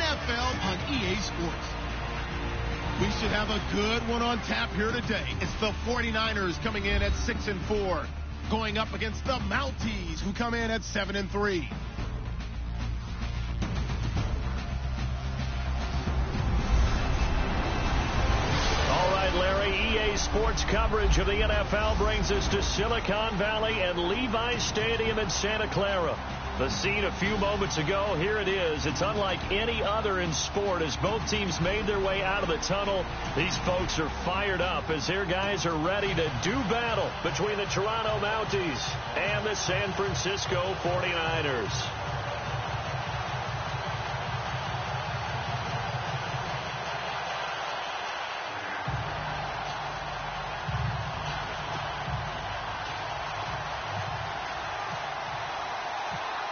NFL on EA Sports. We should have a good one on tap here today. It's the 49ers coming in at 6-4, going up against the Mounties, who come in at 7-3. All right, Larry, EA Sports coverage of the NFL brings us to Silicon Valley and Levi Stadium in Santa Clara. The scene a few moments ago, here it is. It's unlike any other in sport as both teams made their way out of the tunnel. These folks are fired up as their guys are ready to do battle between the Toronto Mounties and the San Francisco 49ers.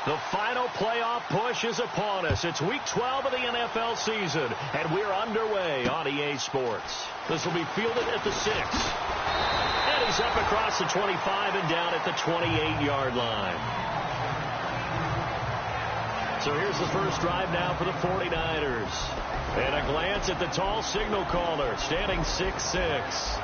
The final playoff push is upon us. It's week 12 of the NFL season, and we're underway on EA Sports. This will be fielded at the 6. And he's up across the 25 and down at the 28-yard line. So here's the first drive now for the 49ers. And a glance at the tall signal caller, standing 6'6".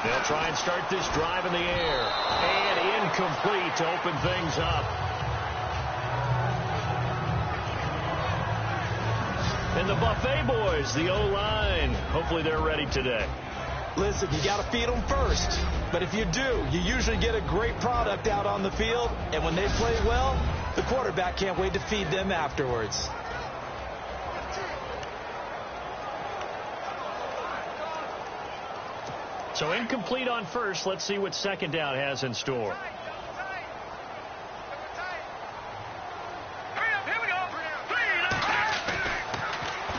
They'll try and start this drive in the air. And incomplete to open things up. And the Buffet boys, the O-line, hopefully they're ready today. Listen, you got to feed them first. But if you do, you usually get a great product out on the field. And when they play well, the quarterback can't wait to feed them afterwards. So incomplete on first. Let's see what second down has in store.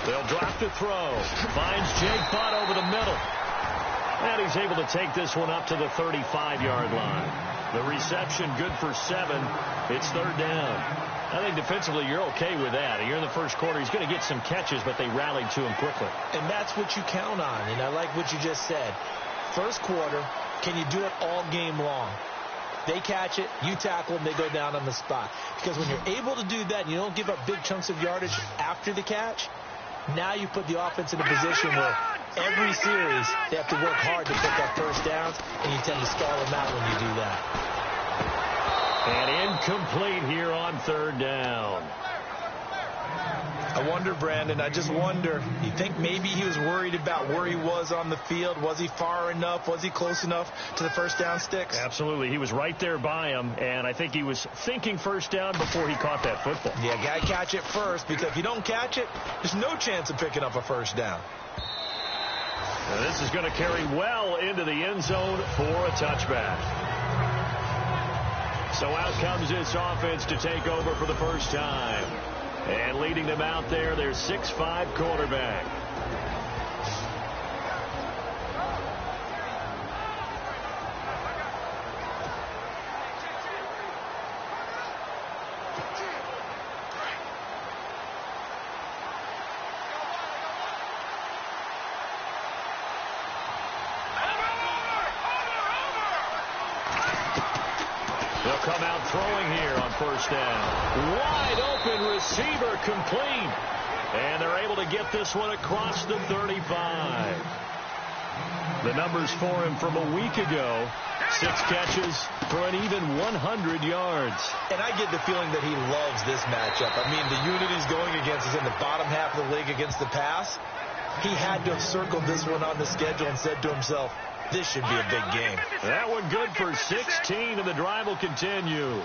They'll drop to throw. Finds Jake Butt over the middle. And he's able to take this one up to the 35-yard line. The reception good for 7. It's third down. I think defensively you're okay with that. Here in the first quarter, he's going to get some catches, but they rallied to him quickly. And that's what you count on. And I like what you just said. First quarter, can you do it all game long? They catch it, you tackle them, they go down on the spot. Because when you're able to do that and you don't give up big chunks of yardage after the catch, now you put the offense in a position where every series they have to work hard to pick up first downs, and you tend to stall them out when you do that. And incomplete here on third down. I wonder, Brandon, I just wonder, you think maybe he was worried about where he was on the field? Was he far enough? Was he close enough to the first down sticks? Absolutely. He was right there by him, and I think he was thinking first down before he caught that football. Yeah, got to catch it first, because if you don't catch it, there's no chance of picking up a first down. Now this is going to carry well into the end zone for a touchback. So out comes this offense to take over for the first time. And leading them out there, their 6'5" quarterback. They'll come out throwing here on first down. Wide open receiver complete. And they're able to get this one across the 35. The numbers for him from a week ago. 6 catches for an even 100 yards. And I get the feeling that he loves this matchup. I mean, the unit he's going against is in the bottom half of the league against the pass. He had to have circled this one on the schedule and said to himself, this should be a big game. That one good for 16, and the drive will continue.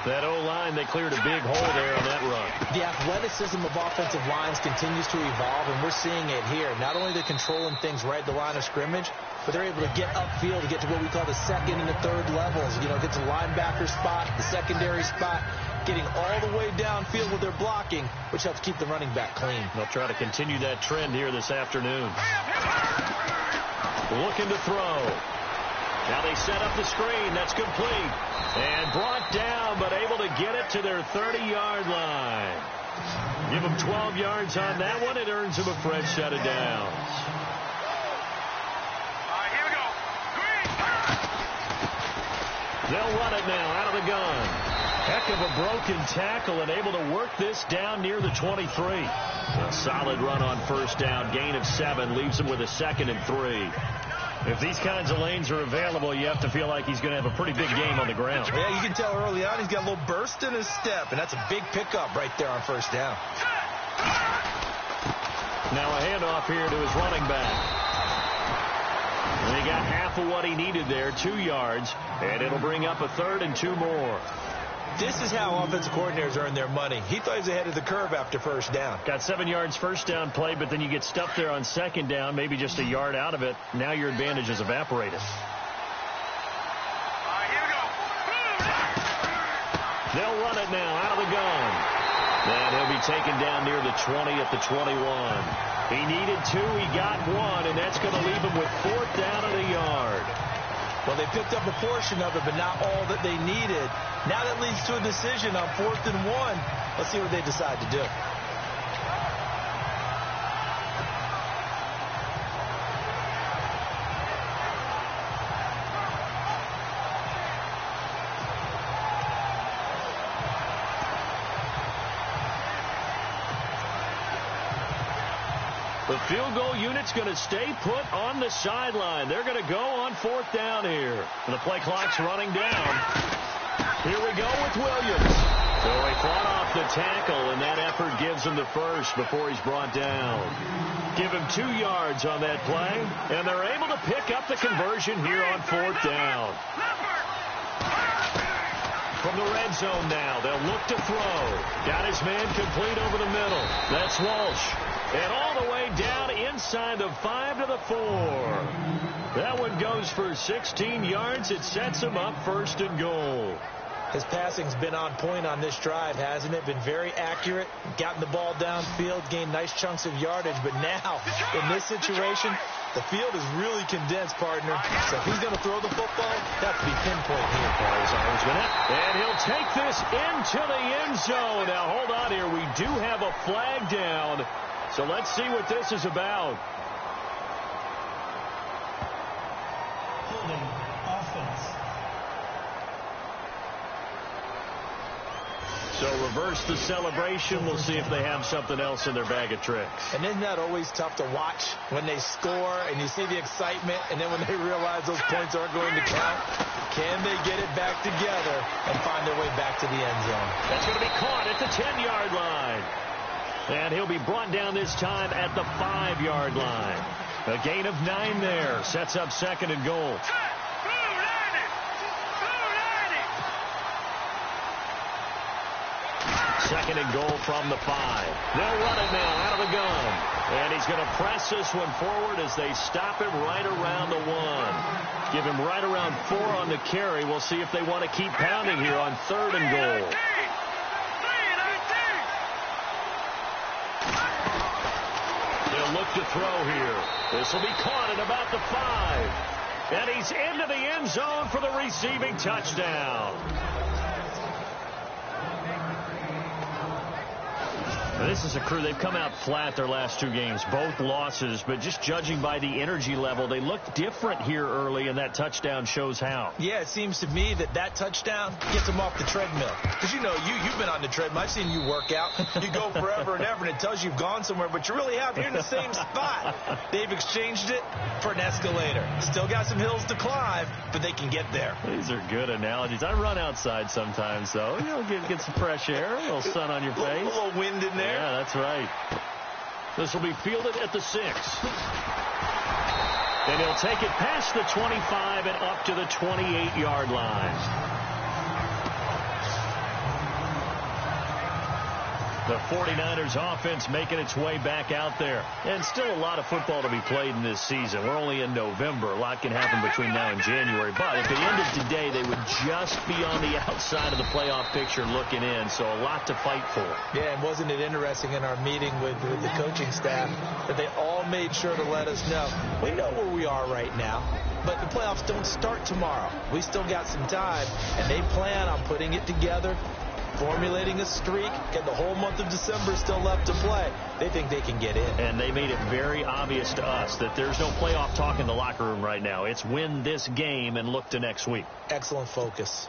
That O-line, they cleared a big hole there on that run. The athleticism of offensive lines continues to evolve, and we're seeing it here. Not only they're controlling things right at the line of scrimmage, but they're able to get upfield to get to what we call the second and the third levels. You know, get to the linebacker spot, the secondary spot. getting all the way downfield with their blocking, which helps keep the running back clean. They'll try to continue that trend here this afternoon. Looking to throw. Now they set up the screen. That's complete. And brought down, but able to get it to their 30-yard line. Give them 12 yards on that one. It earns them a fresh set of downs. Here we go. They'll run it now out of the gun. Heck of a broken tackle and able to work this down near the 23. A solid run on first down. Gain of 7 leaves him with a 2nd and 3. If these kinds of lanes are available, you have to feel like he's going to have a pretty big game on the ground. Yeah, you can tell early on he's got a little burst in his step, and that's a big pickup right there on first down. Now a handoff here to his running back. And he got half of what he needed there, 2 yards, and it'll bring up a 3rd and 2 more. This is how offensive coordinators earn their money. He thought he was ahead of the curve after first down. Got 7 yards first down play, but then you get stuffed there on second down, maybe just a yard out of it. Now your advantage is evaporated. Here we go. They'll run it now out of the gun. And he'll be taken down near the 20 at the 21. He needed 2, he got 1, and that's going to leave him with 4th down and a yard. Well, they picked up a portion of it, but not all that they needed. Now that leads to a decision on 4th and 1. Let's see what they decide to do. The field goal unit's going to stay put on the sideline. They're going to go on 4th down here. And the play clock's running down. Here we go with Williams. So he fought off the tackle, and that effort gives him the first before he's brought down. Give him 2 yards on that play, and they're able to pick up the conversion here on 4th down. From the red zone now, they'll look to throw. Got his man complete over the middle. That's Walsh. And all the way down inside the 5 to the 4. That one goes for 16 yards. It sets him up 1st and goal. His passing's been on point on this drive, hasn't it? Been very accurate, gotten the ball downfield, gained nice chunks of yardage. But now, in this situation, the field is really condensed, partner. So if he's going to throw the football, that has to be pinpoint here. And he'll take this into the end zone. Now, hold on here. We do have a flag down. So let's see what this is about. Holding offense. So reverse the celebration. We'll see if they have something else in their bag of tricks. And isn't that always tough to watch when they score and you see the excitement, and then when they realize those points aren't going to count? Can they get it back together and find their way back to the end zone? That's going to be caught at the 10-yard line. And he'll be brought down this time at the 5-yard line. A gain of 9 there. Sets up 2nd and goal. Second and goal from the 5. They'll run it now out of the gun. And he's going to press this one forward as they stop him right around the 1. Give him right around 4 on the carry. We'll see if they want to keep pounding here on 3rd and goal. They'll look to throw here. This will be caught at about the 5. And he's into the end zone for the receiving touchdown. This is a crew. They've come out flat their last 2 games, both losses, but just judging by the energy level, they look different here early, and that touchdown shows how. Yeah, it seems to me that touchdown gets them off the treadmill. Because, you know, you've been on the treadmill. I've seen you work out. You go forever and ever, and it tells you you've gone somewhere, but you really have. You're in the same spot. They've exchanged it for an escalator. Still got some hills to climb, but they can get there. These are good analogies. I run outside sometimes, though. You know, get some fresh air, a little sun on your face. A little wind in there. Yeah, that's right. This will be fielded at the 6. And he'll take it past the 25 and up to the 28-yard line. The 49ers offense making its way back out there. And still a lot of football to be played in this season. We're only in November. A lot can happen between now and January. But at the end of today, they would just be on the outside of the playoff picture looking in. So a lot to fight for. Yeah, and wasn't it interesting in our meeting with the coaching staff that they all made sure to let us know. We know where we are right now, but the playoffs don't start tomorrow. We still got some time, and they plan on putting it together, formulating a streak, and the whole month of December still left to play. They think they can get in. And they made it very obvious to us that there's no playoff talk in the locker room right now. It's win this game and look to next week. Excellent focus.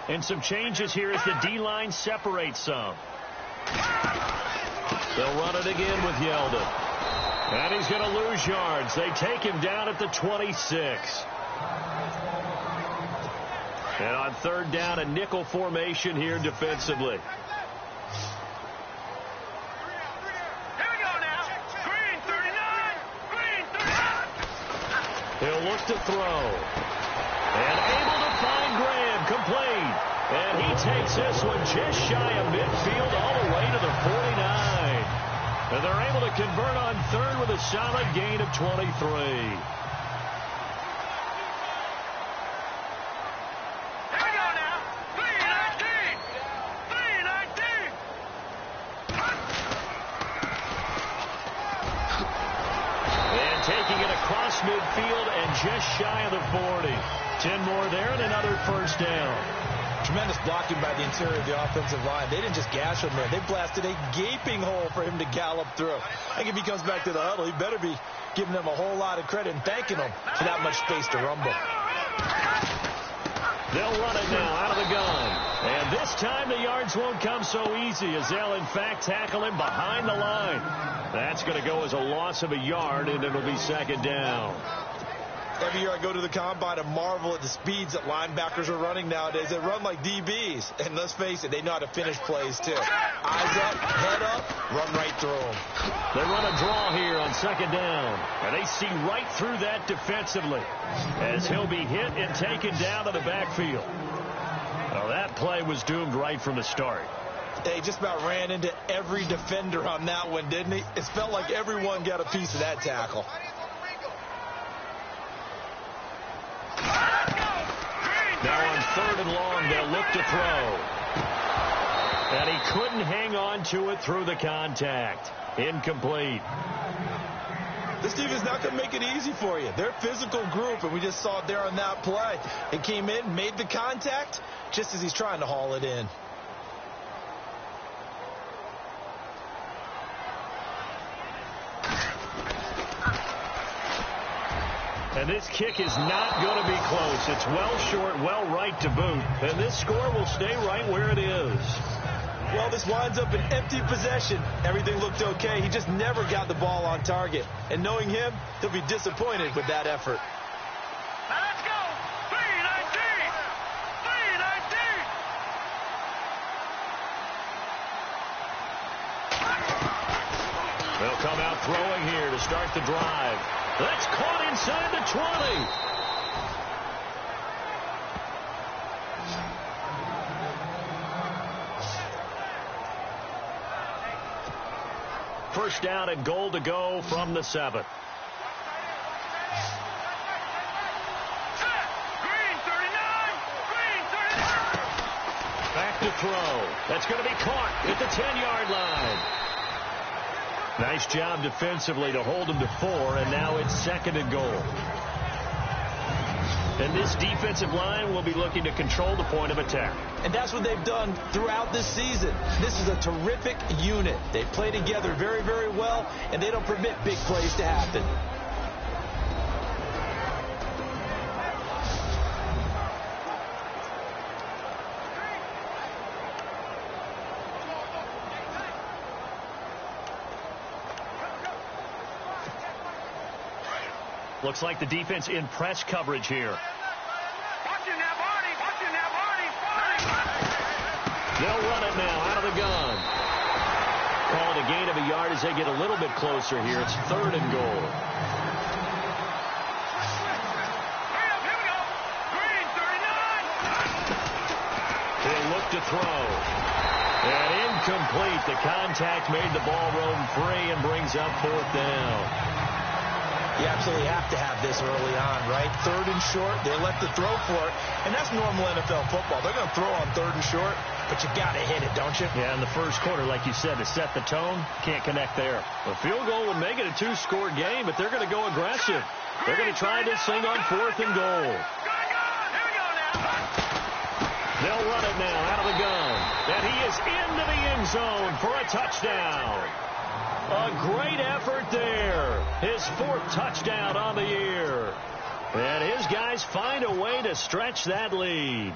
And some changes here as the D-line separates some. They'll run it again with Yeldon. And he's going to lose yards. They take him down at the 26. And on third down, a nickel formation here defensively. Here we go now. Green 39. Green 39. He'll look to throw. And able to find Graham. Complete. And he takes this one just shy of midfield all the way to the 49. And they're able to convert on third with a solid gain of 23. Here we go now. 319. 319. And taking it across midfield and just shy of the 40. 10 more there and another first down. Tremendous blocking by the interior of the offensive line. They didn't just gash him there. They blasted a gaping hole for him to gallop through. I think if he comes back to the huddle, he better be giving them a whole lot of credit and thanking them for that much space to rumble. They'll run it now out of the gun. And this time the yards won't come so easy as they'll, in fact, tackle him behind the line. That's going to go as a loss of a yard, and it'll be second down. Every year I go to the combine and marvel at the speeds that linebackers are running nowadays. They run like DBs. And let's face it, they know how to finish plays, too. Eyes up, head up, run right through them. They run a draw here on second down. And they see right through that defensively as he'll be hit and taken down to the backfield. Well, that play was doomed right from the start. They just about ran into every defender on that one, didn't he? It felt like everyone got a piece of that tackle. Now on third and long, they'll look to throw. And he couldn't hang on to it through the contact. Incomplete. This team is not going to make it easy for you. They're a physical group, and we just saw it there on that play. He came in, made the contact, just as he's trying to haul it in. And this kick is not going to be close. It's well short, well right to boot. And this score will stay right where it is. Well, this winds up an empty possession. Everything looked okay. He just never got the ball on target. And knowing him, he'll be disappointed with that effort. Now let's go. 319. 319. They'll come out throwing here to start the drive. That's caught inside the 20. First down and goal to go from the 7. Back to throw. That's going to be caught at the 10-yard line. Nice job defensively to hold him to 4, and now it's second and goal. And this defensive line will be looking to control the point of attack. And that's what they've done throughout this season. This is a terrific unit. They play together very, very well, and they don't permit big plays to happen. Looks like the defense in press coverage here. Watching that body. Watching that body. They'll run it now out of the gun. Call it a gain of a yard as they get a little bit closer here. It's third and goal. Hurry up, here we go. Green throw. And incomplete. The contact made the ball roam free and brings up 4th down. You absolutely have to have this early on, right? 3rd and short, they elect to throw for it, and that's normal NFL football. They're going to throw on 3rd and short, but you got to hit it, don't you? Yeah, in the first quarter, like you said, to set the tone, can't connect there. A field goal would make it a 2-score game, but they're going to go aggressive. They're going to try this thing on 4th and goal. They'll run it now out of the gun, and he is into the end zone for a touchdown. A great effort there. His 4th touchdown on the year. And his guys find a way to stretch that lead.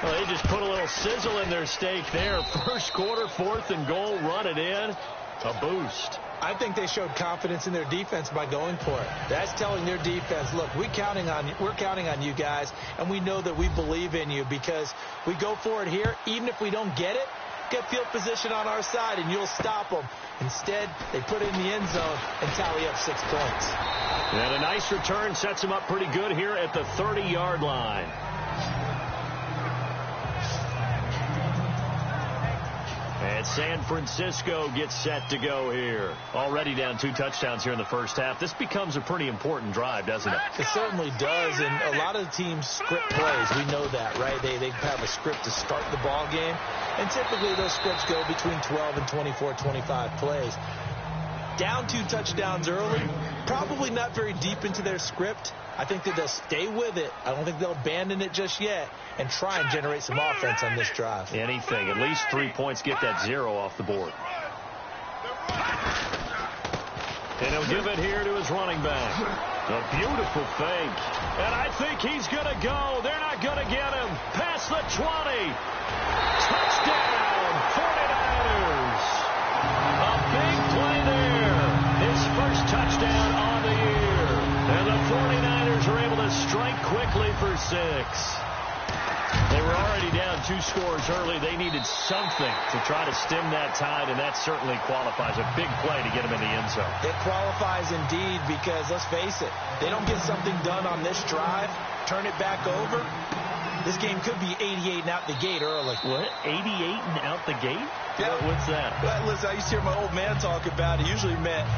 Well, they just put a little sizzle in their steak there. First quarter, 4th and goal, run it in. A boost. I think they showed confidence in their defense by going for it. That's telling their defense, look, we're counting on you guys, and we know that we believe in you because we go for it here. Even if we don't get it, get field position on our side, and you'll stop them. Instead, they put it in the end zone and tally up 6 points. And a nice return sets them up pretty good here at the 30-yard line. And San Francisco gets set to go here. Already down 2 touchdowns here in the first half. This becomes a pretty important drive, doesn't it? It certainly does, and a lot of the teams script plays. We know that, right? They have a script to start the ball game, and typically those scripts go between 12 and 24, 25 plays. Down 2 touchdowns early, probably not very deep into their script. I think that they'll stay with it. I don't think they'll abandon it just yet and try and generate some offense on this drive. Anything. At least 3 points, get that 0 off the board. And he'll give it here to his running back. A beautiful fake. And I think he's going to go. They're not going to get him. Past the 20. Touchdown, 49ers. A big play there. His first touchdown on the year. And the 49ers are able to strike quickly for 6. They were already down 2 scores early. They needed something to try to stem that tide, and that certainly qualifies. A big play to get them in the end zone. It qualifies indeed because, let's face it, they don't get something done on this drive, turn it back over, this game could be 88 and out the gate early. What? 88 and out the gate? Yeah. What's that? Well, listen, I used to hear my old man talk about it. Usually meant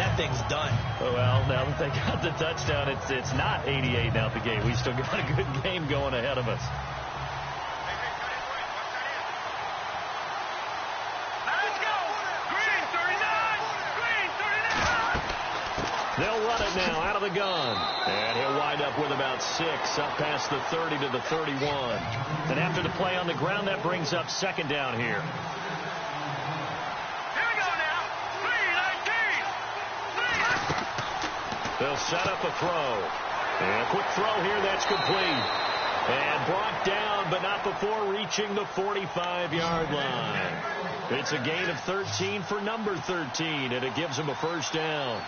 that thing's done. Well, now that they got the touchdown, it's not 88 and out the gate. We still got a good game going ahead of us. They'll run it now out of the gun. And he'll wind up with about 6 up past the 30 to the 31. And after the play on the ground, that brings up 2nd down here. Here we go now. 3-19. They'll set up a throw. And a quick throw here. That's complete. And brought down, but not before reaching the 45-yard line. It's a gain of 13 for number 13, and it gives him a first down.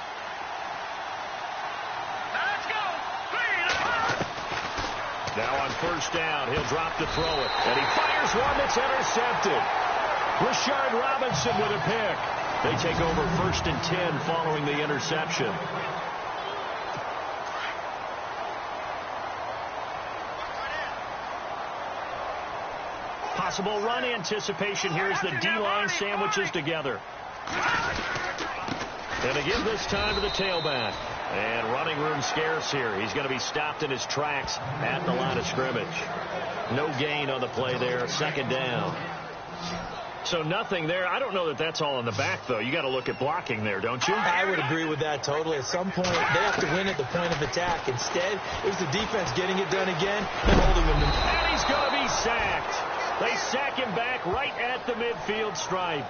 Now on first down, he'll drop to throw it. And he fires one that's intercepted. Rashard Robinson with a pick. They take over 1st and 10 following the interception. Possible run anticipation here as the D-line sandwiches together. And they give this time to the tailback. And running room scarce here. He's going to be stopped in his tracks at the line of scrimmage. No gain on the play there. 2nd down. So nothing there. I don't know that that's all in the back, though. You got to look at blocking there, don't you? I would agree with that totally. At some point, they have to win at the point of attack. Instead, it was the defense getting it done again and holding them. And he's going to be sacked. They sack him back right at the midfield stripe.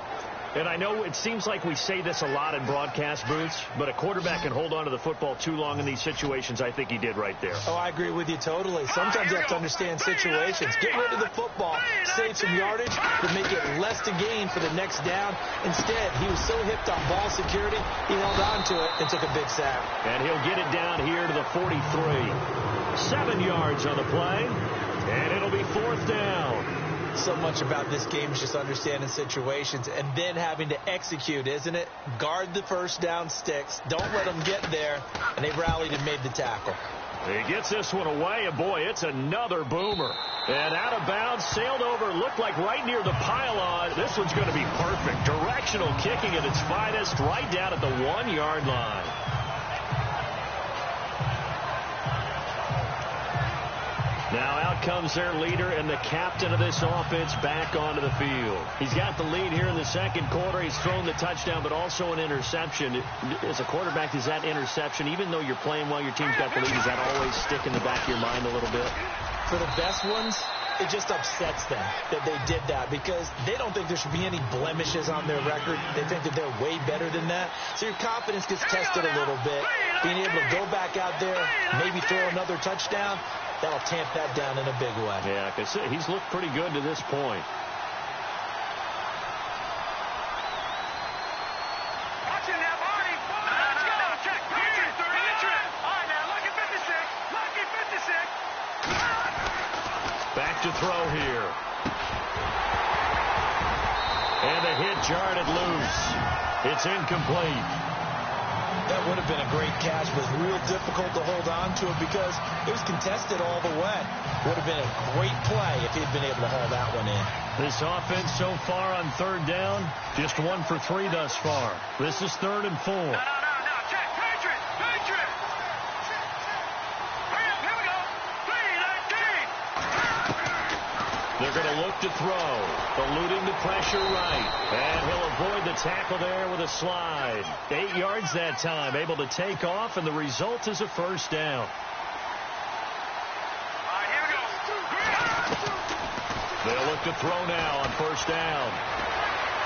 And I know it seems like we say this a lot in broadcast booths, but a quarterback can hold on to the football too long in these situations. I think he did right there. Oh, I agree with you totally. Sometimes you have to understand situations. Get rid of the football, save some yardage, but make it less to gain for the next down. Instead, he was so hipped on ball security, he held on to it and took a big sack. And he'll get it down here to the 43. 7 yards on the play, and it'll be 4th down. So much about this game is just understanding situations and then having to execute, isn't it? Guard the first down sticks. Don't let them get there. And they rallied and made the tackle. He gets this one away, and boy, it's another boomer. And out of bounds, sailed over, looked like right near the pylon. This one's going to be perfect. Directional kicking at its finest, right down at the 1-yard line. Now out comes their leader and the captain of this offense back onto the field. He's got the lead here in the second quarter. He's thrown the touchdown, but also an interception. As a quarterback, is that interception, even though you're playing while your team's got the lead, does that always stick in the back of your mind a little bit? For the best ones, it just upsets them that they did that because they don't think there should be any blemishes on their record. They think that they're way better than that. So your confidence gets tested a little bit. Being able to go back out there, maybe throw another touchdown, that'll tamp that down in a big way. Yeah, like I said, he's looked pretty good to this point. Watching that body. Let's go. Check. All right, now, lucky 56. Lucky 56. Back to throw here. And the hit jarred it loose. It's incomplete. That would have been a great catch, but real difficult to hold on to it because it was contested all the way. Would have been a great play if he'd been able to haul that one in. This offense so far on third down, just 1 for 3 thus far. This is 3rd and 4. No. Check. Patriot. Hurry up. Here we go. 3-19. They're going to look to throw. Eluding the pressure right. And he'll avoid the tackle there with a slide. 8 yards that time. Able to take off, and the result is a first down. All right, here we go. They'll look to throw now on first down.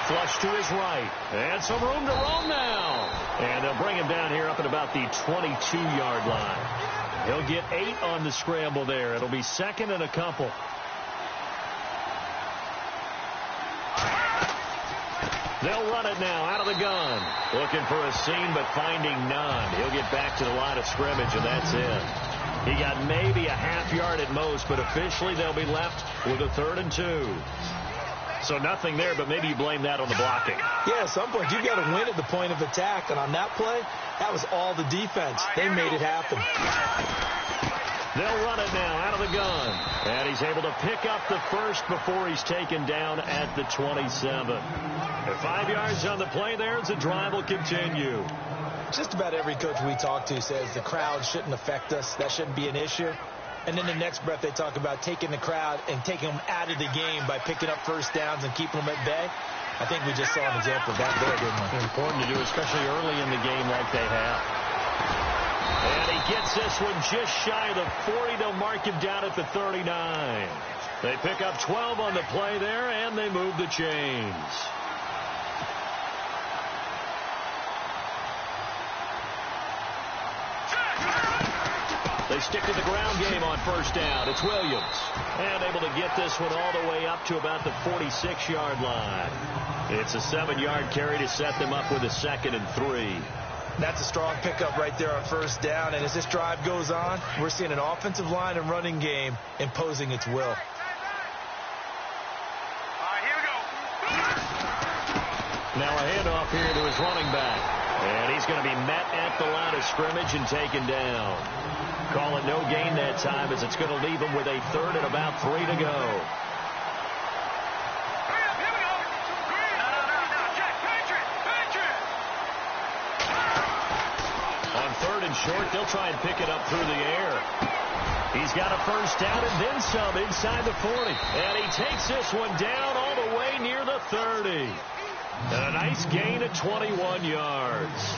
Flush to his right. And some room to roam now. And they'll bring him down here up at about the 22-yard line. He'll get 8 on the scramble there. It'll be 2nd and a couple. They'll run it now out of the gun. Looking for a seam, but finding none. He'll get back to the line of scrimmage, and that's it. He got maybe a half-yard at most, but officially they'll be left with a 3rd and 2. So nothing there, but maybe you blame that on the blocking. Yeah, at some point, you've got to win at the point of attack. And on that play, that was all the defense. They made it happen. They'll run it now out of the gun. And he's able to pick up the first before he's taken down at the 27. At 5 yards on the play there, as the drive will continue. Just about every coach we talk to says the crowd shouldn't affect us. That shouldn't be an issue. And then the next breath they talk about taking the crowd and taking them out of the game by picking up first downs and keeping them at bay. I think we just saw an example of that there, didn't we? Important to do, especially early in the game like they have. And he gets this one just shy of the 40. They'll mark him down at the 39. They pick up 12 on the play there, and they move the chains. They stick to the ground game on first down. It's Williams. And able to get this one all the way up to about the 46-yard line. It's a 7-yard carry to set them up with a 2nd and 3. That's a strong pickup right there on first down. And as this drive goes on, we're seeing an offensive line and running game imposing its will. All right, here we go. Now a handoff here to his running back. And he's going to be met at the line of scrimmage and taken down. Call it no gain that time as it's going to leave him with a 3rd and about 3 to go. Hurry up, here we go. No. Check. Patriot. On 3rd and short, they'll try and pick it up through the air. He's got a first down and then some inside the 40. And he takes this one down all the way near the 30. And a nice gain of 21 yards.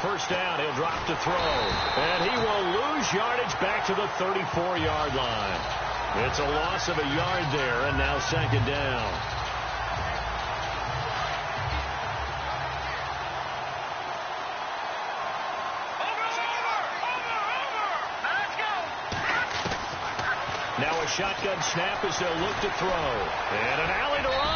First down, he'll drop to throw. And he will lose yardage back to the 34-yard line. It's a loss of a yard there, and now 2nd down. Now a shotgun snap as they'll look to throw. And an alley to run.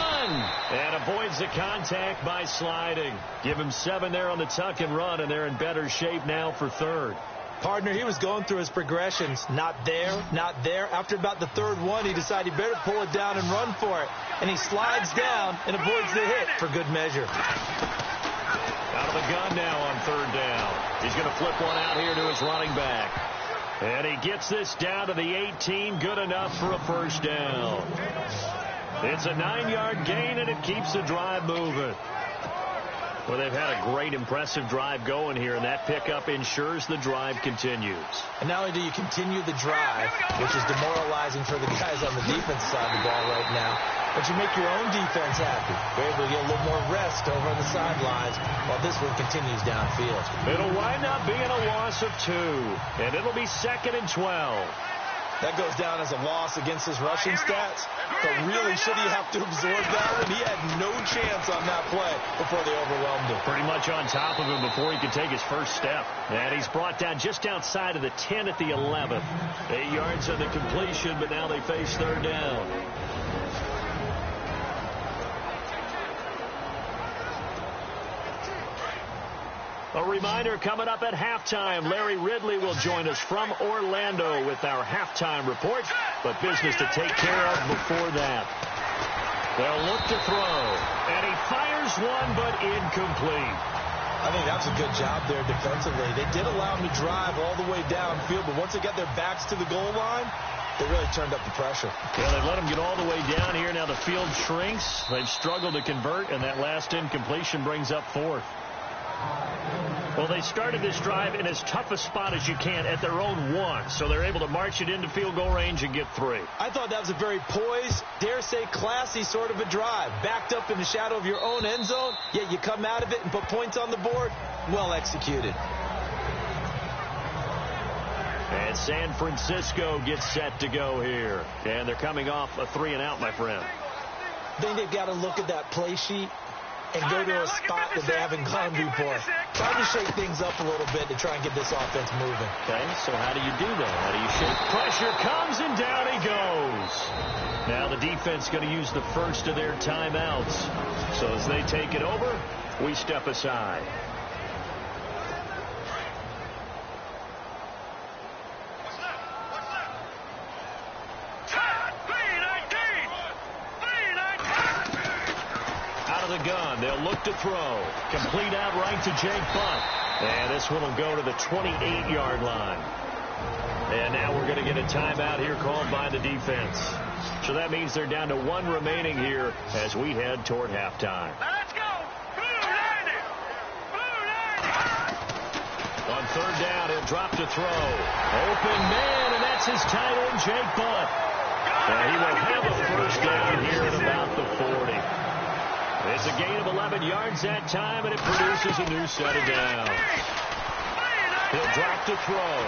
And avoids the contact by sliding. Give him 7 there on the tuck and run, and they're in better shape now for 3rd. Partner, he was going through his progressions. Not there, not there. After about the 3rd one, he decided he better pull it down and run for it. And he slides down and avoids the hit for good measure. Out of the gun now on third down. He's going to flip one out here to his running back. And he gets this down to the 18. Good enough for a first down. It's a 9-yard gain, and it keeps the drive moving. Well, they've had a great, impressive drive going here, and that pickup ensures the drive continues. And not only do you continue the drive, which is demoralizing for the guys on the defense side of the ball right now, but you make your own defense happy. You're able to get a little more rest over on the sidelines while this one continues downfield. It'll wind up being a loss of 2, and it'll be 2nd and 12. That goes down as a loss against his rushing stats, but really should he have to absorb that one? He had no chance on that play before they overwhelmed him. Pretty much on top of him before he could take his first step. And he's brought down just outside of the 10 at the 11. 8 yards on the completion, but now they face third down. A reminder, coming up at halftime, Larry Ridley will join us from Orlando with our halftime report, but business to take care of before that. They'll look to throw, and he fires one, but incomplete. I think that's a good job there defensively. They did allow him to drive all the way downfield, but once they got their backs to the goal line, they really turned up the pressure. Yeah, they let him get all the way down here. Now the field shrinks. They've struggled to convert, and that last incompletion brings up 4th. Well, they started this drive in as tough a spot as you can at their own 1, so they're able to march it into field goal range and get 3. I thought that was a very poised, dare say classy sort of a drive. Backed up in the shadow of your own end zone, yet you come out of it and put points on the board. Well executed. And San Francisco gets set to go here. And they're coming off a 3-and-out, my friend. I think they've got to look at that play sheet and go to a spot that they haven't gone before. Try to shake things up a little bit to try and get this offense moving. Okay, so how do you do that? How do you shake? Pressure comes, and down he goes. Now the defense going to use the first of their timeouts. So as they take it over, we step aside. Gun. They'll look to throw. Complete out right to Jake Butt. And this one will go to the 28-yard line. And now we're going to get a timeout here called by the defense. So that means they're down to 1 remaining here as we head toward halftime. Let's go. Blue 90. Blue 90. On third down, he'll drop to throw. Open man, and that's his tight end, Jake Butt. And he will have a first down here at about the 40. It's a gain of 11 yards that time, and it produces a new set of downs. He'll drop to throw.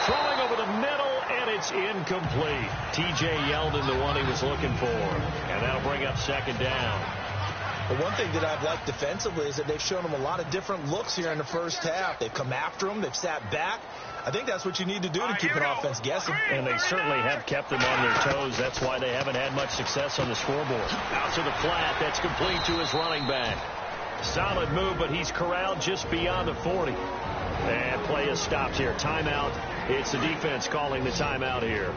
Throwing over the middle, and it's incomplete. T.J. Yeldon, the one he was looking for. And that'll bring up second down. But one thing that I've liked defensively is that they've shown him a lot of different looks here in the first half. They've come after him. They've sat back. I think that's what you need to do to keep an offense guessing. And they certainly have kept them on their toes. That's why they haven't had much success on the scoreboard. Out to the flat. That's complete to his running back. Solid move, but he's corralled just beyond the 40. And play is stopped here. Timeout. It's the defense calling the timeout here.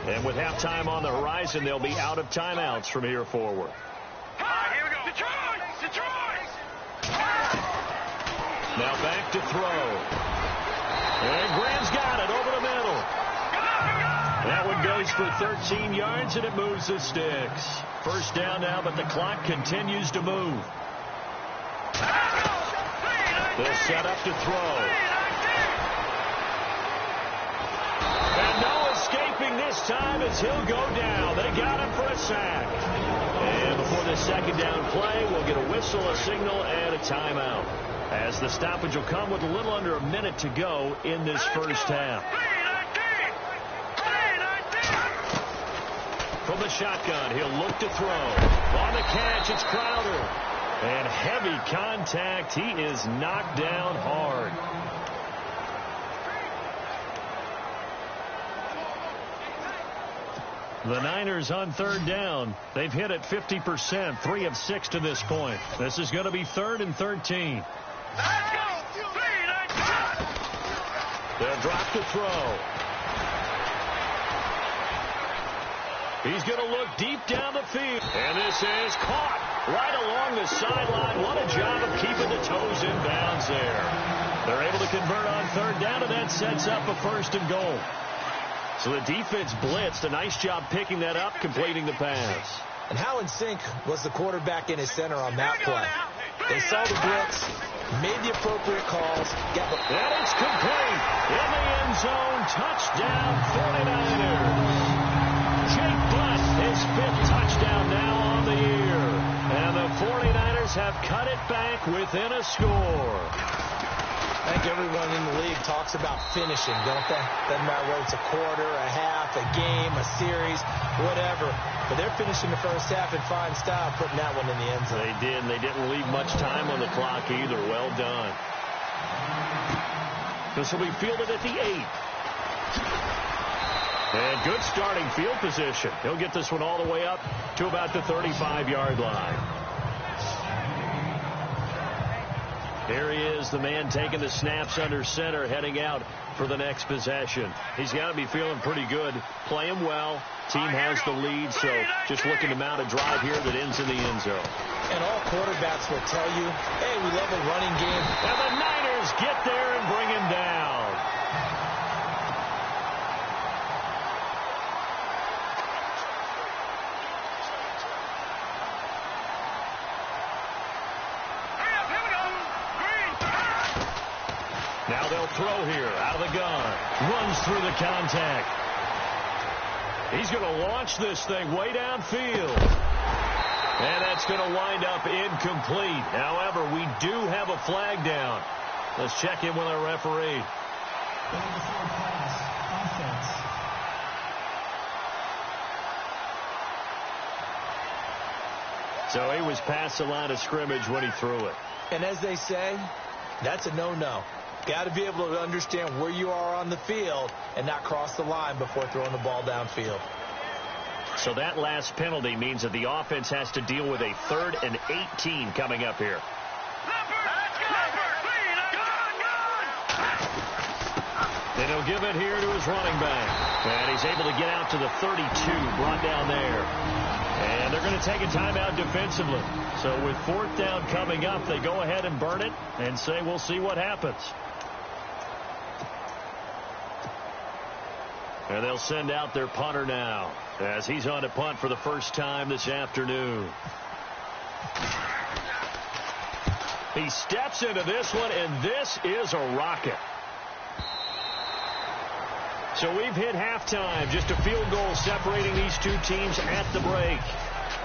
And with halftime on the horizon, they'll be out of timeouts from here forward. Here we go. Detroit! Detroit! Now back to throw. And Graham's got it over the middle. That one goes for 13 yards, and it moves the sticks. First down now, but the clock continues to move. They'll set up to throw. And no escaping this time as he'll go down. They got him for a sack. And before the second down play, we'll get a whistle, a signal, and a timeout. As the stoppage will come with a little under a minute to go in this first half. From the shotgun, he'll look to throw. On the catch, it's Crowder. And heavy contact. He is knocked down hard. The Niners on third down. They've hit it 50%, 3 of 6 to this point. This is going to be 3rd and 13. They'll drop to throw. He's going to look deep down the field. And this is caught right along the sideline. What a job of keeping to the toes inbounds there. They're able to convert on third down, and that sets up a 1st and goal. So the defense blitzed. A nice job picking that up, completing the pass. And how in sync was the quarterback and his center on that play? They saw the blitz, made the appropriate calls. And it's complete. In the end zone, touchdown 49ers. Jake Butt, his 5th touchdown now on the year. And the 49ers have cut it back within a score. I think everyone in the league talks about finishing, don't they? Doesn't matter whether it's a quarter, a half, a game, a series, whatever. But they're finishing the first half in fine style, putting that one in the end zone. They did, and they didn't leave much time on the clock either. Well done. This will be fielded at the 8. And good starting field position. He'll get this one all the way up to about the 35-yard line. Here he is, the man taking the snaps under center, heading out for the next possession. He's got to be feeling pretty good, playing well. Team has the lead, so just looking to mount a drive here that ends in the end zone. And all quarterbacks will tell you, hey, we love a running game. And the Niners get there and bring him down. Now they'll throw here out of the gun. Runs through the contact. He's going to launch this thing way downfield. And that's going to wind up incomplete. However, we do have a flag down. Let's check in with our referee. So he was past the line of scrimmage when he threw it. And as they say, that's a no-no. Got to be able to understand where you are on the field and not cross the line before throwing the ball downfield. So that last penalty means that the offense has to deal with a 3rd and 18 coming up here. And he'll give it here to his running back. And he's able to get out to the 32, brought down there. And they're going to take a timeout defensively. So with 4th down coming up, they go ahead and burn it and say we'll see what happens. And they'll send out their punter now as he's on to punt for the first time this afternoon. He steps into this one, and this is a rocket. So we've hit halftime, just a field goal separating these two teams at the break.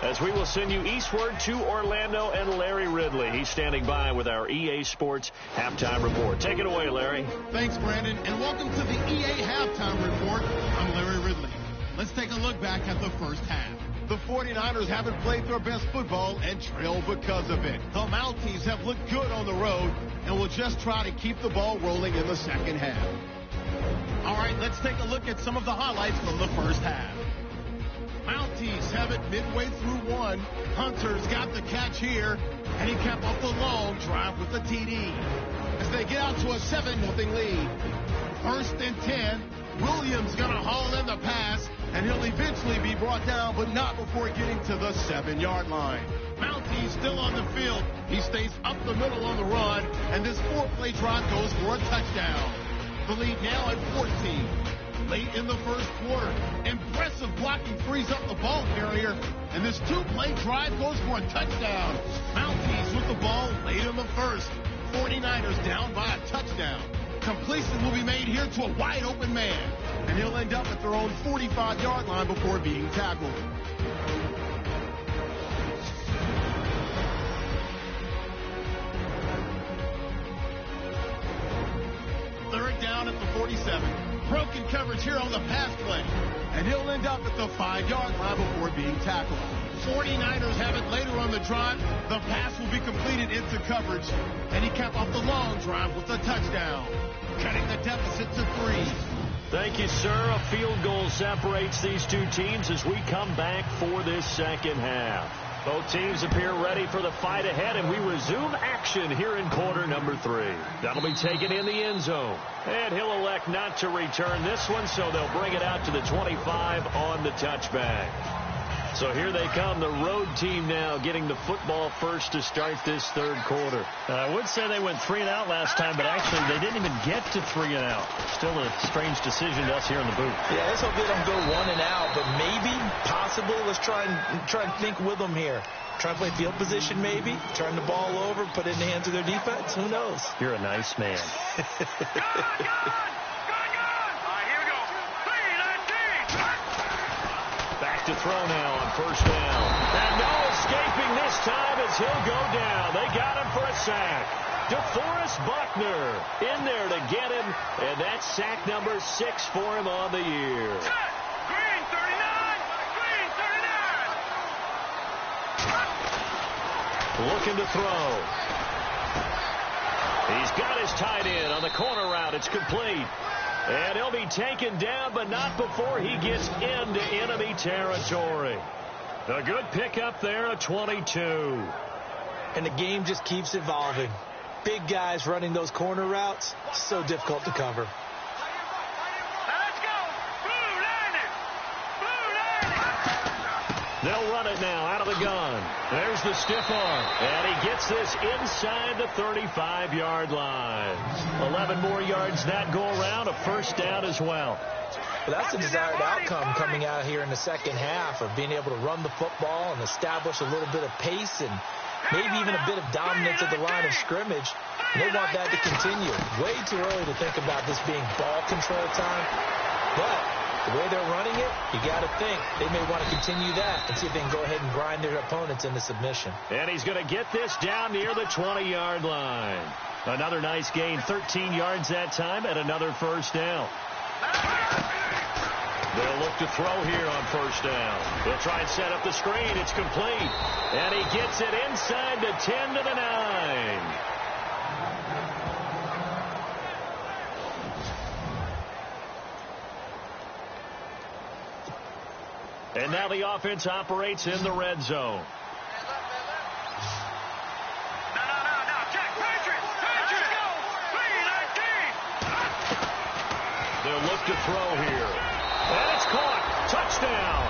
As we will send you eastward to Orlando and Larry Ridley. He's standing by with our EA Sports Halftime Report. Take it away, Larry. Thanks, Brandon, and welcome to the EA Halftime Report. I'm Larry Ridley. Let's take a look back at the first half. The 49ers haven't played their best football and trail because of it. The Mounties have looked good on the road and will just try to keep the ball rolling in the second half. All right, let's take a look at some of the highlights from the first half. Mounties have it midway through one. Hunter's got the catch here, and he kept up the long drive with the TD. As they get out to a 7-0 lead. 1st and 10. Williams going to haul in the pass, and he'll eventually be brought down, but not before getting to the 7-yard line. Mounties still on the field. He stays up the middle on the run, and this 4-play drive goes for a touchdown. The lead now at 14. Late in the first quarter, impressive blocking frees up the ball carrier, and this 2-play drive goes for a touchdown. Mounties with the ball late in the first. 49ers down by a touchdown. Completion will be made here to a wide-open man, and he'll end up at their own 45-yard line before being tackled. Third down at the 47. Broken coverage here on the pass play, and he'll end up at the 5-yard line before being tackled. 49ers have it later on the drive. The pass will be completed into coverage, and he capped off the long drive with a touchdown, cutting the deficit to 3. Thank you, sir. A field goal separates these two teams as we come back for this second half. Both teams appear ready for the fight ahead, and we resume action here in quarter number 3. That'll be taken in the end zone. And he'll elect not to return this one, so they'll bring it out to the 25 on the touchback. So here they come, the road team now getting the football first to start this third quarter. I would say they went 3 and out last time, but actually they didn't even get to 3 and out. Still a strange decision to us here in the booth. Yeah, let's hope they don't go 1 and out, but maybe, possible. Let's try and think with them here. Try and play field position maybe, turn the ball over, put it in the hands of their defense. Who knows? You're a nice man. Back to throw now on first down. And no escaping this time as he'll go down. They got him for a sack. DeForest Buckner in there to get him, and that's sack number 6 for him on the year. Green 39! Green 39! Looking to throw. He's got his tight end on the corner route. It's complete. And he'll be taken down, but not before he gets into enemy territory. A good pickup there at 22. And the game just keeps evolving. Big guys running those corner routes, so difficult to cover. Let's go! Blue Lightning! Blue Lightning! They'll run it now out of the gun. There's the stiff arm. And he gets this inside the 35-yard line. 11 more yards that go around, a first down as well. Well, that's the desired outcome coming out here in the second half of being able to run the football and establish a little bit of pace and maybe even a bit of dominance at the line of scrimmage. And they want that to continue. Way too early to think about this being ball control time. But the way they're running it, you got to think they may want to continue that and see if they can go ahead and grind their opponents into submission. And he's going to get this down near the 20-yard line. Another nice gain, 13 yards that time, and another first down. They'll look to throw here on first down. They'll try and set up the screen. It's complete. And he gets it inside the 10 to the 9. And now the offense operates in the red zone. No. Jack, Patriots! Go! 3-19! They'll look to throw here. And it's caught. Touchdown.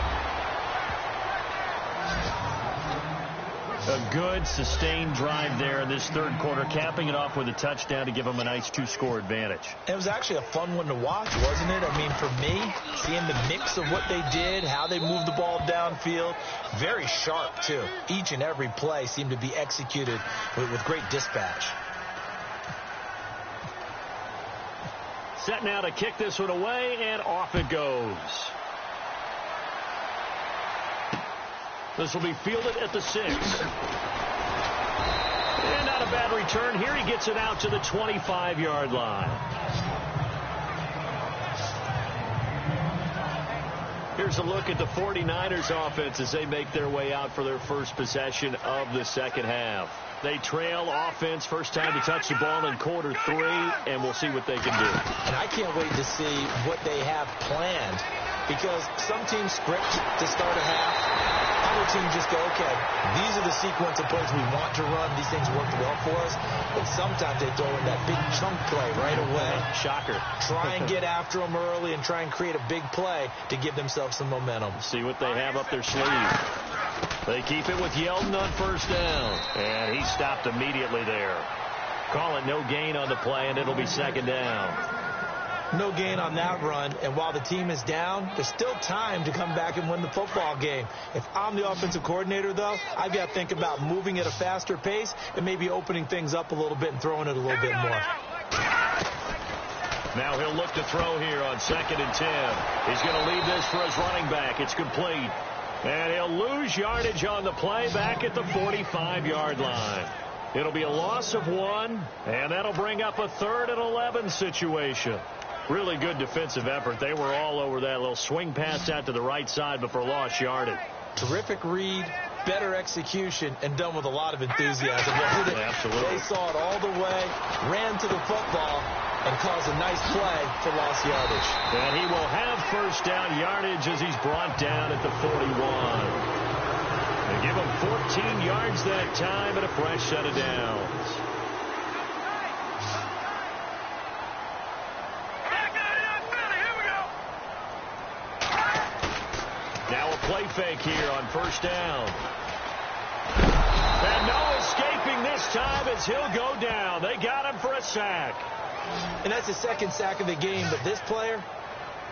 A good, sustained drive there in this third quarter, capping it off with a touchdown to give them a nice 2-score advantage. It was actually a fun one to watch, wasn't it? I mean, for me, seeing the mix of what they did, how they moved the ball downfield, very sharp, too. Each and every play seemed to be executed with great dispatch. Set now to kick this one away, and off it goes. This will be fielded at the 6. And not a bad return here. He gets it out to the 25-yard line. Here's a look at the 49ers offense as they make their way out for their first possession of the second half. They trail offense first time to touch the ball in quarter 3, and we'll see what they can do. And I can't wait to see what they have planned, because some teams script to start a half. Other teams just go, okay, these are the sequence of plays we want to run. These things worked well for us. But sometimes they throw in that big chunk play right away. Shocker. Try and get after them early and try and create a big play to give themselves some momentum. See what they have up their sleeve. They keep it with Yeldon on first down. And he stopped immediately there. Call it no gain on the play, and it'll be second down. No gain on that run, and while the team is down, there's still time to come back and win the football game. If I'm the offensive coordinator, though, I've got to think about moving at a faster pace and maybe opening things up a little bit and throwing it a little bit more. Now he'll look to throw here on 2nd and 10. He's going to leave this for his running back. It's complete. And he'll lose yardage on the play back at the 45-yard line. It'll be a loss of 1, and that'll bring up a 3rd and 11 situation. Really good defensive effort. They were all over that little swing pass out to the right side before lost yardage. Terrific read, better execution, and done with a lot of enthusiasm. Absolutely. They saw it all the way, ran to the football, and caused a nice play for lost yardage. And he will have first down yardage as he's brought down at the 41. They give him 14 yards that time and a fresh set of downs. Now a play fake back here on first down. And no escaping this time as he'll go down. They got him for a sack. And that's the second sack of the game, but this player,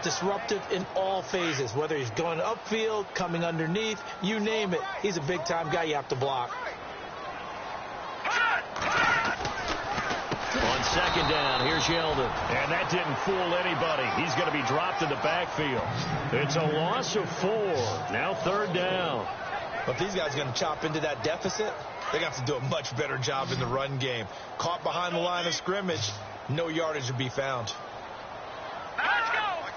disruptive in all phases, whether he's going upfield, coming underneath, you name it. He's a big-time guy you have to block. On second down, here's Yeldon. And that didn't fool anybody. He's going to be dropped in the backfield. It's a loss of 4. Now third down. But if these guys are going to chop into that deficit, they're going to have to do a much better job in the run game. Caught behind the line of scrimmage, no yardage to be found. Let's go!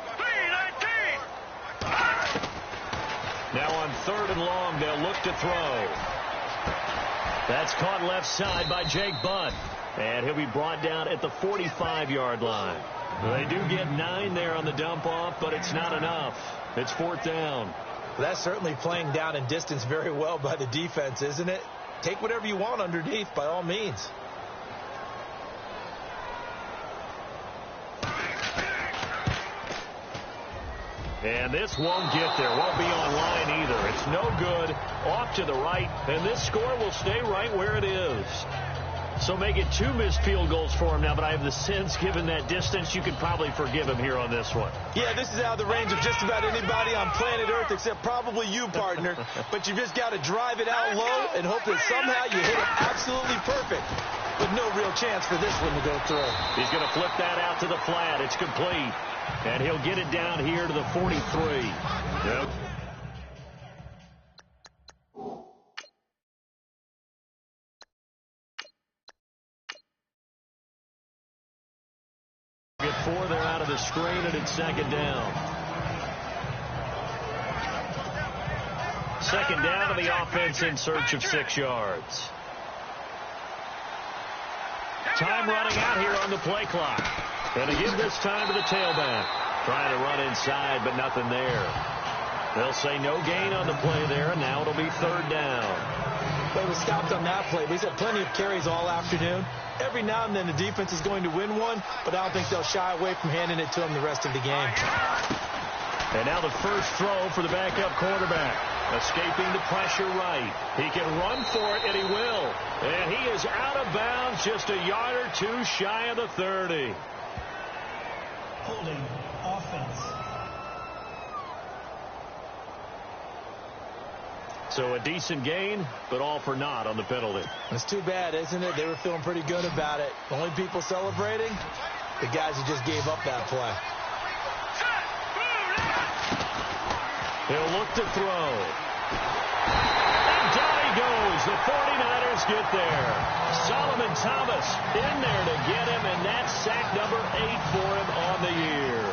3-19! Now on third and long, they'll look to throw. That's caught left side by Jake Butt. And he'll be brought down at the 45-yard line. They do get 9 there on the dump-off, but it's not enough. It's fourth down. That's certainly playing down in distance very well by the defense, isn't it? Take whatever you want underneath, by all means. And this won't get there. Won't be online either. It's no good. Off to the right. And this score will stay right where it is. So make it 2 missed field goals for him now, but I have the sense, given that distance, you could probably forgive him here on this one. Yeah, this is out of the range of just about anybody on planet Earth except probably you, partner. But you just got to drive it out low and hope that somehow you hit it absolutely perfect. With no real chance for this one to go through. He's going to flip that out to the flat. It's complete. And he'll get it down here to the 43. Yep. Get 4 there out of the screen, and it's second down. Second down to the offense in search of 6 yards. Time running out here on the play clock. Going to give this time to the tailback. Trying to run inside, but nothing there. They'll say no gain on the play there, and now it'll be third down. They were stopped on that play. He's had plenty of carries all afternoon. Every now and then the defense is going to win one, but I don't think they'll shy away from handing it to him the rest of the game. And now the first throw for the backup quarterback. Escaping the pressure right. He can run for it, and he will. And he is out of bounds, just a yard or 2 shy of the 30. Holding offense. So a decent gain, but all for naught on the penalty. It's too bad, isn't it? They were feeling pretty good about it. Only people celebrating, the guys who just gave up that play. He'll look to throw. And down he goes. The 49ers get there. Solomon Thomas in there to get him, and that's sack number 8 for him on the year.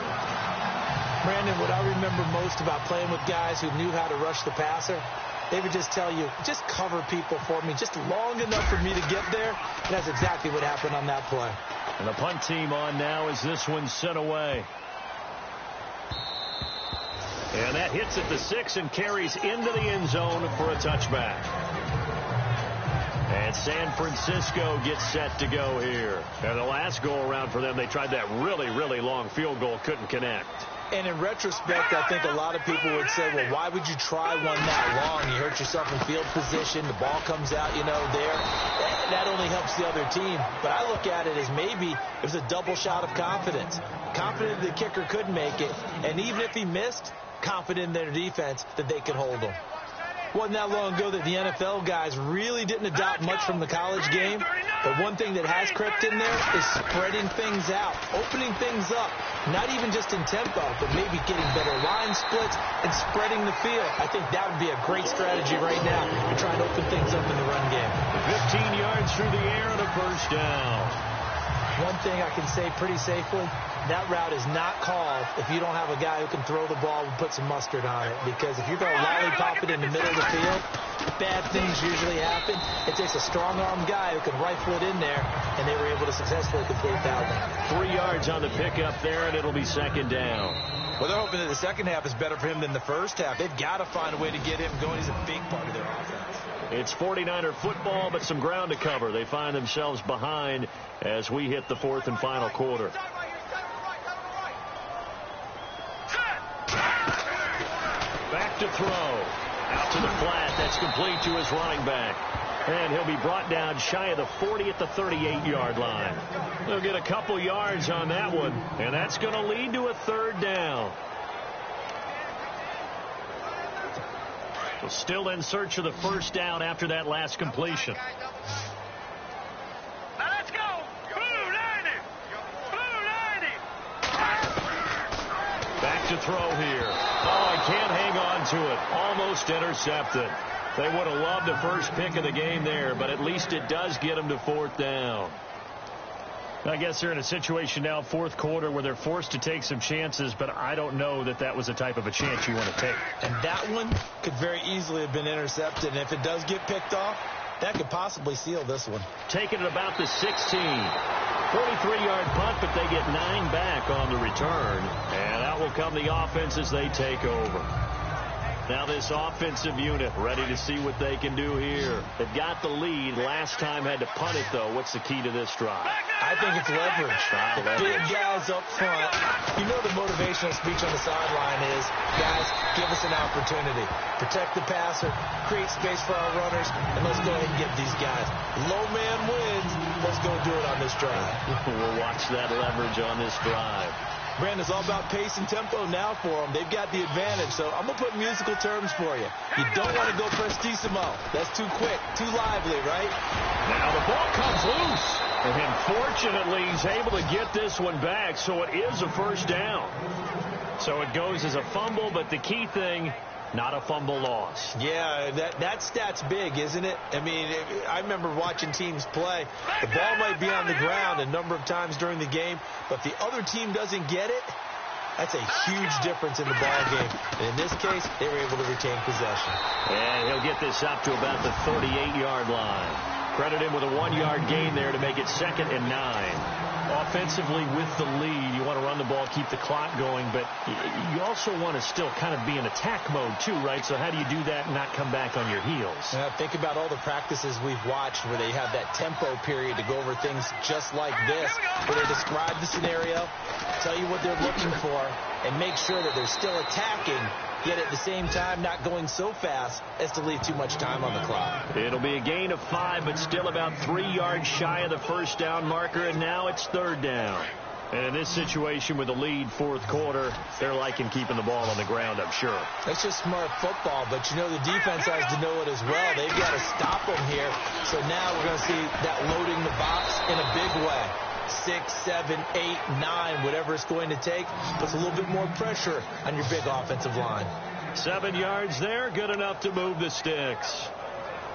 Brandon, what I remember most about playing with guys who knew how to rush the passer, they would just tell you, just cover people for me, just long enough for me to get there. And that's exactly what happened on that play. And the punt team on now as this one's sent away. And that hits at the 6 and carries into the end zone for a touchback. And San Francisco gets set to go here. And the last go-around for them, they tried that really, really long field goal, couldn't connect. And in retrospect, I think a lot of people would say, well, why would you try one that long? You hurt yourself in field position. The ball comes out, there. That only helps the other team. But I look at it as maybe it was a double shot of confidence. Confident the kicker could make it. And even if he missed, confident in their defense that they could hold him. Wasn't that long ago that the NFL guys really didn't adopt much from the college game. But one thing that has crept in there is spreading things out, opening things up, not even just in tempo, but maybe getting better line splits and spreading the field. I think that would be a great strategy right now to try and open things up in the run game. 15 yards through the air and a first down. One thing I can say pretty safely, that route is not called if you don't have a guy who can throw the ball and put some mustard on it. Because if you're going to lollipop it in the middle of the field, bad things usually happen. It takes a strong-arm guy who can rifle it in there, and they were able to successfully complete that one. 3 yards on the pickup there, and it'll be second down. Well, they're hoping that the second half is better for him than the first half. They've got to find a way to get him going. He's a big part of their offense. It's 49er football, but some ground to cover. They find themselves behind as we hit the fourth and final quarter. Back to throw. Out to the flat. That's complete to his running back. And he'll be brought down shy of the 40 at the 38-yard line. He'll get a couple yards on that one, and that's going to lead to a third down. So still in search of the first down after that last completion. Now let's go. Blue 90. Blue 90. Back to throw here. Oh, I can't hang on to it. Almost intercepted. They would have loved the first pick of the game there, but at least it does get them to fourth down. I guess they're in a situation now, fourth quarter, where they're forced to take some chances, but I don't know that that was the type of a chance you want to take. And that one could very easily have been intercepted. And if it does get picked off, that could possibly seal this one. Taking it about the 16. 43-yard punt, but they get 9 back on the return. And out will come the offense as they take over. Now this offensive unit ready to see what they can do here. They've got the lead. Last time had to punt it, though. What's the key to this drive? I think it's leverage. Big guys up front. You know the motivational speech on the sideline is, guys, give us an opportunity. Protect the passer, create space for our runners, and let's go ahead and get these guys. Low man wins. Let's go do it on this drive. We'll watch that leverage on this drive. Brandon, it's all about pace and tempo now for them. They've got the advantage, so I'm going to put musical terms for you. You don't want to go prestissimo. That's too quick, too lively, right? Now the ball comes loose. And fortunately, he's able to get this one back, so it is a first down. So it goes as a fumble, but the key thing, not a fumble loss. Yeah, that stat's big, isn't it? I mean, I remember watching teams play. The ball might be on the ground a number of times during the game, but the other team doesn't get it. That's a huge difference in the ball game. And in this case, they were able to retain possession. And he'll get this up to about the 38-yard line. Credit him with a 1-yard gain there to make it 2nd and 9. Offensively with the lead, you want to run the ball, keep the clock going, but you also want to still kind of be in attack mode too, right? So how do you do that and not come back on your heels? Think about all the practices we've watched where they have that tempo period to go over things just like this, where they describe the scenario, tell you what they're looking for, and make sure that they're still attacking, yet at the same time not going so fast as to leave too much time on the clock. It'll be a gain of 5, but still about 3 yards shy of the first down marker, and now it's third down. And in this situation with the lead, fourth quarter, they're liking keeping the ball on the ground, I'm sure. That's just smart football, but you know the defense has to know it as well. They've got to stop them here. So now we're going to see that loading the box in a big way. 6, 7, 8, 9, whatever it's going to take, puts a little bit more pressure on your big offensive line. 7 yards there, good enough to move the sticks.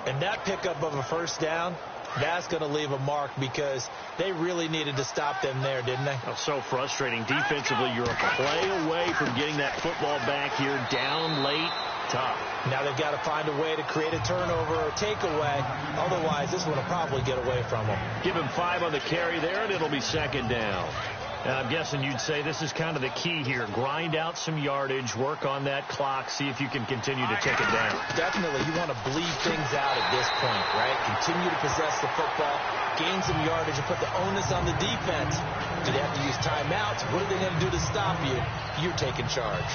And that pickup of a first down, that's going to leave a mark because they really needed to stop them there, didn't they? Oh, so frustrating. Defensively, you're a play away from getting that football back here, down late. Tough. Now they've got to find a way to create a turnover or takeaway. Otherwise, this one will probably get away from them. Give him 5 on the carry there, and it'll be 2nd down. And I'm guessing you'd say this is kind of the key here. Grind out some yardage, work on that clock, see if you can continue to take it down. Definitely. You want to bleed things out at this point, right? Continue to possess the football, gain some yardage, and put the onus on the defense. Do they have to use timeouts? What are they going to do to stop you? You're taking charge.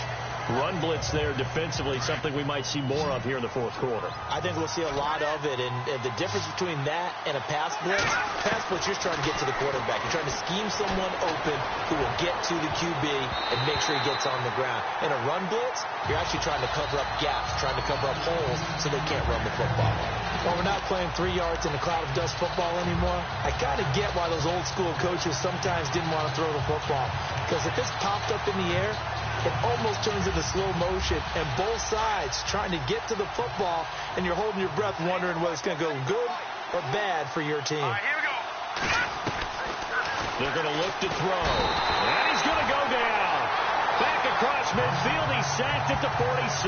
Run blitz there defensively, something we might see more of here in the fourth quarter. I think we'll see a lot of it, and the difference between that and a pass blitz, you're just trying to get to the quarterback. You're trying to scheme someone open who will get to the QB and make sure he gets on the ground. In a run blitz, you're actually trying to cover up gaps, trying to cover up holes so they can't run the football. Well, we're not playing 3 yards in a cloud of dust football anymore. I kind of get why those old school coaches sometimes didn't want to throw the football, because if it's popped up in the air, it almost turns into slow motion, and both sides trying to get to the football, and you're holding your breath wondering whether it's going to go good or bad for your team. All right, here we go. They're going to look to throw, and he's going to go down. Back across midfield, he's sacked at the 46.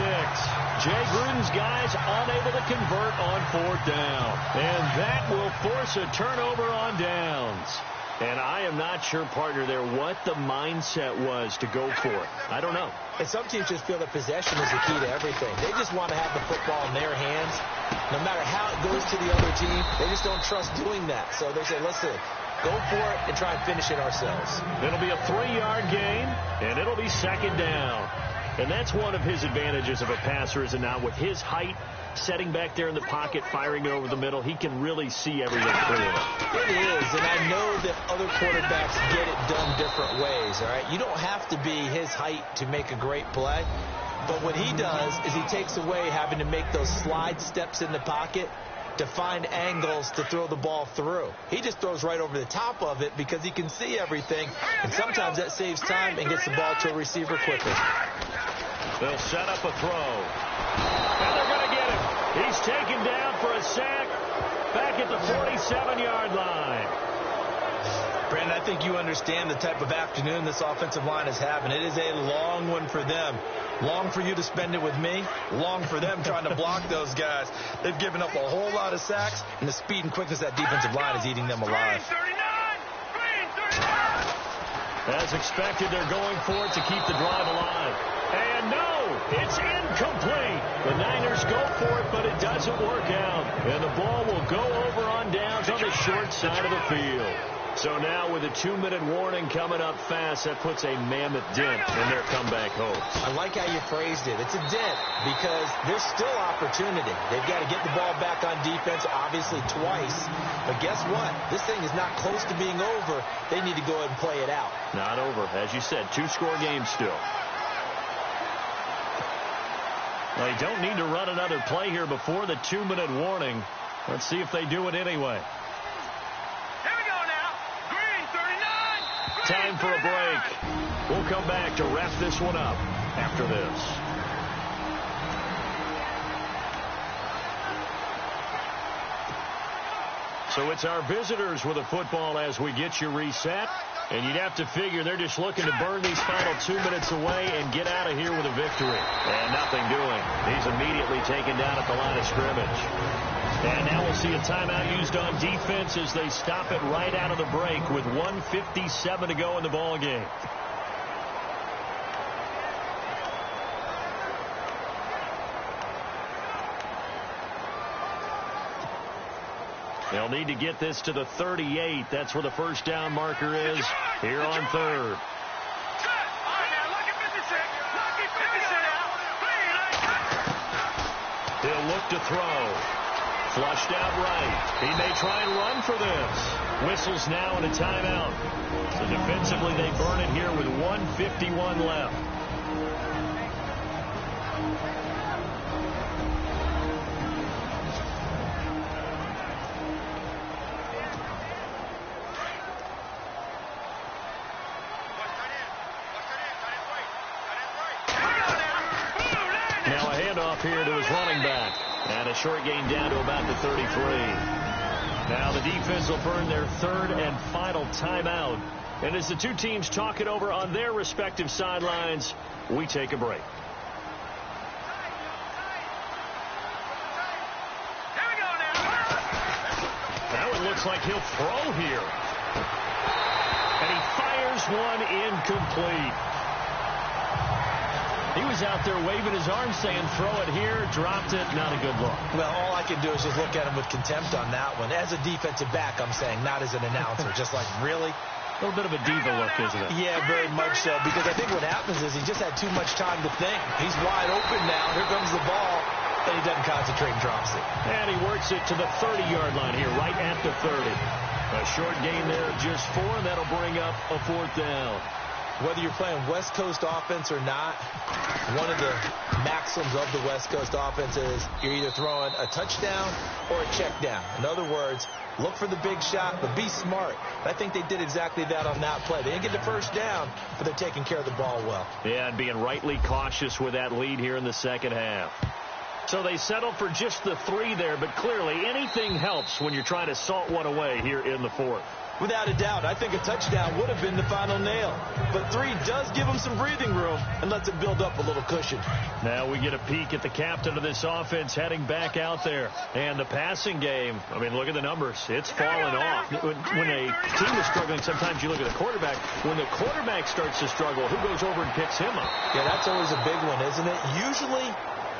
Jay Gruden's guys unable to convert on 4th down, and that will force a turnover on downs. And I am not sure, partner, there what the mindset was to go for it. I don't know. And some teams just feel that possession is the key to everything. They just want to have the football in their hands. No matter how it goes to the other team, they just don't trust doing that. So they say, listen, go for it and try and finish it ourselves. It'll be a 3-yard gain, and it'll be 2nd down. And that's one of his advantages of a passer, is it not? With his height, setting back there in the pocket, firing it over the middle, he can really see everything clearly. It is, and I know that other quarterbacks get it done different ways, all right? You don't have to be his height to make a great play, but what he does is he takes away having to make those slide steps in the pocket to find angles to throw the ball through. He just throws right over the top of it because he can see everything, and sometimes that saves time and gets the ball to a receiver quicker. They'll set up a throw. And they're going to get him. He's taken down for a sack back at the 47-yard line. Brandon, I think you understand the type of afternoon this offensive line is having. It is a long one for them. Long for you to spend it with me. Long for them trying to block those guys. They've given up a whole lot of sacks, and the speed and quickness of that defensive line is eating them alive. As expected, they're going for it to keep the drive alive. And no, it's incomplete. The Niners go for it, but it doesn't work out. And the ball will go over on downs on the short side of the field. So now with a 2-minute warning coming up fast, that puts a mammoth dent in their comeback hopes. I like how you phrased it. It's a dent because there's still opportunity. They've got to get the ball back on defense, obviously twice. But guess what? This thing is not close to being over. They need to go ahead and play it out. Not over. As you said, 2-score game still. They don't need to run another play here before the 2-minute warning. Let's see if they do it anyway. Time for a break. We'll come back to wrap this one up after this. So it's our visitors with a football as we get you reset. And you'd have to figure they're just looking to burn these final 2 minutes away and get out of here with a victory. And nothing doing. He's immediately taken down at the line of scrimmage. And now we'll see a timeout used on defense as they stop it right out of the break with 1:57 to go in the ball game. They'll need to get this to the 38. That's where the first down marker is here on third. He'll look to throw. Flushed out right. He may try and run for this. Whistles now and a timeout. So defensively they burn it here with 1:51 left. Now a handoff here to his running back. And a short gain down to about the 33. Now the defense will burn their third and final timeout. And as the two teams talk it over on their respective sidelines, we take a break. Now it looks like he'll throw here. And he fires one incomplete. He was out there waving his arms saying, throw it here, dropped it, not a good look. Well, all I can do is just look at him with contempt on that one. As a defensive back, I'm saying, not as an announcer. Just like, really? A little bit of a diva look, isn't it? Yeah, very much so. Because I think what happens is he just had too much time to think. He's wide open now. Here comes the ball. And he doesn't concentrate and drops it. And he works it to the 30-yard line here, right at the 30. A short gain there of just 4, and that'll bring up a 4th down. Whether you're playing West Coast offense or not, one of the maxims of the West Coast offense is you're either throwing a touchdown or a check down. In other words, look for the big shot, but be smart. I think they did exactly that on that play. They didn't get the first down, but they're taking care of the ball well. Yeah, and being rightly cautious with that lead here in the second half. So they settle for just the 3 there, but clearly anything helps when you're trying to salt one away here in the 4th. Without a doubt, I think a touchdown would have been the final nail. But 3 does give them some breathing room and lets it build up a little cushion. Now we get a peek at the captain of this offense heading back out there. And the passing game, I mean, look at the numbers. It's fallen off. When a team is struggling, sometimes you look at the quarterback. When the quarterback starts to struggle, who goes over and picks him up? Yeah, that's always a big one, isn't it? Usually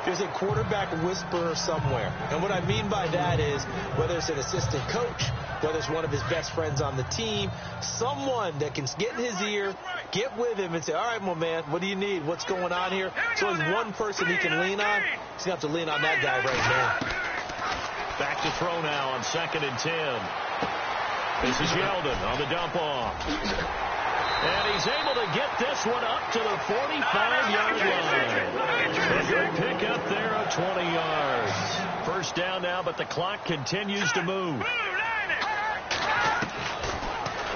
there's a quarterback whisperer somewhere. And what I mean by that is whether it's an assistant coach whether it's one of his best friends on the team, someone that can get in his ear, get with him and say, all right, my man, what do you need? What's going on here? So there's one person he can lean on. He's going to have to lean on that guy right now. Back to throw now on 2nd and 10. This is Yeldon on the dump off. And he's able to get this one up to the 45-yard line. A good pick up there of 20 yards. First down now, but the clock continues to move.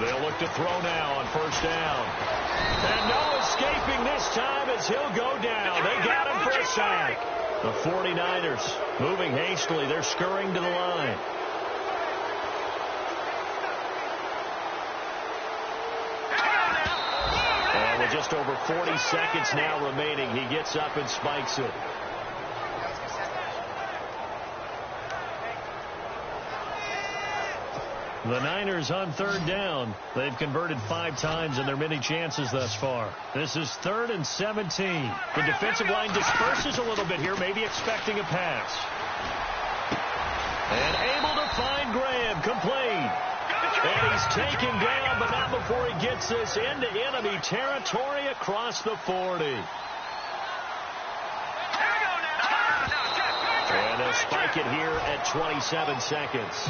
They'll look to throw now on 1st down. And no escaping this time as he'll go down. They got him for a sack. The 49ers moving hastily. They're scurrying to the line. And with just over 40 seconds now remaining, he gets up and spikes it. The Niners on 3rd down. They've converted 5 times in their many chances thus far. This is 3rd and 17. The defensive line disperses a little bit here, maybe expecting a pass. And able to find Graham, complete. And he's taken down, but not before he gets this into enemy territory across the 40. And they'll spike it here at 27 seconds.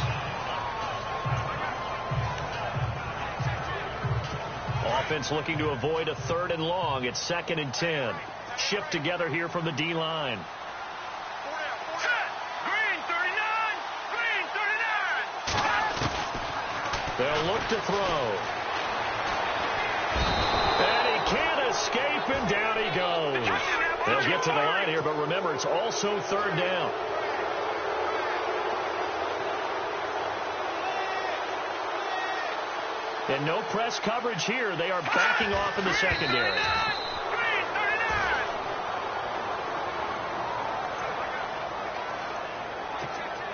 Offense looking to avoid a 3rd and long. It's 2nd and 10. Shift together here from the D-line. They'll look to throw. And he can't escape, and down he goes. They'll get to the line here, but remember, it's also 3rd down. And no press coverage here. They are backing off in the secondary.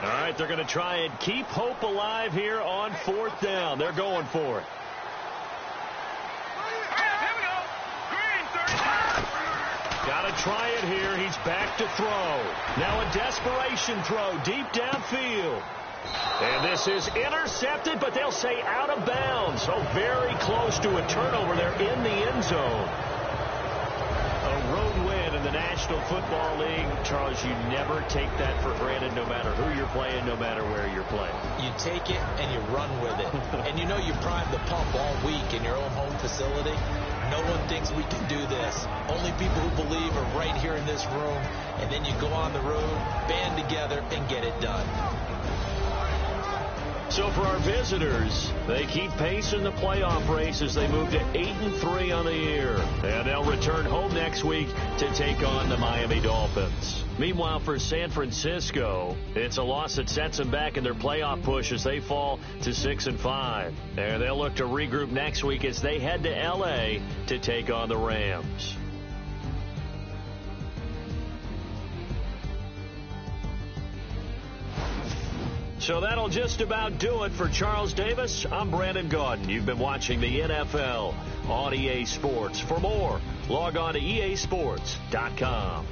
All right, they're going to try and keep hope alive here on 4th down. They're going for it. Got to try it here. He's back to throw. Now a desperation throw deep downfield. And this is intercepted, but they'll say out of bounds. So very close to a turnover there in the end zone. A road win in the National Football League. Charles, you never take that for granted, no matter who you're playing, no matter where you're playing. You take it and you run with it. And you know you prime the pump all week in your own home facility. No one thinks we can do this. Only people who believe are right here in this room. And then you go on the road, band together, and get it done. So for our visitors, they keep pace in the playoff race as they move to 8-3 on the year. And they'll return home next week to take on the Miami Dolphins. Meanwhile, for San Francisco, it's a loss that sets them back in their playoff push as they fall to 6-5. And they'll look to regroup next week as they head to L.A. to take on the Rams. So that'll just about do it for Charles Davis. I'm Brandon Gaudin. You've been watching the NFL on EA Sports. For more, log on to easports.com.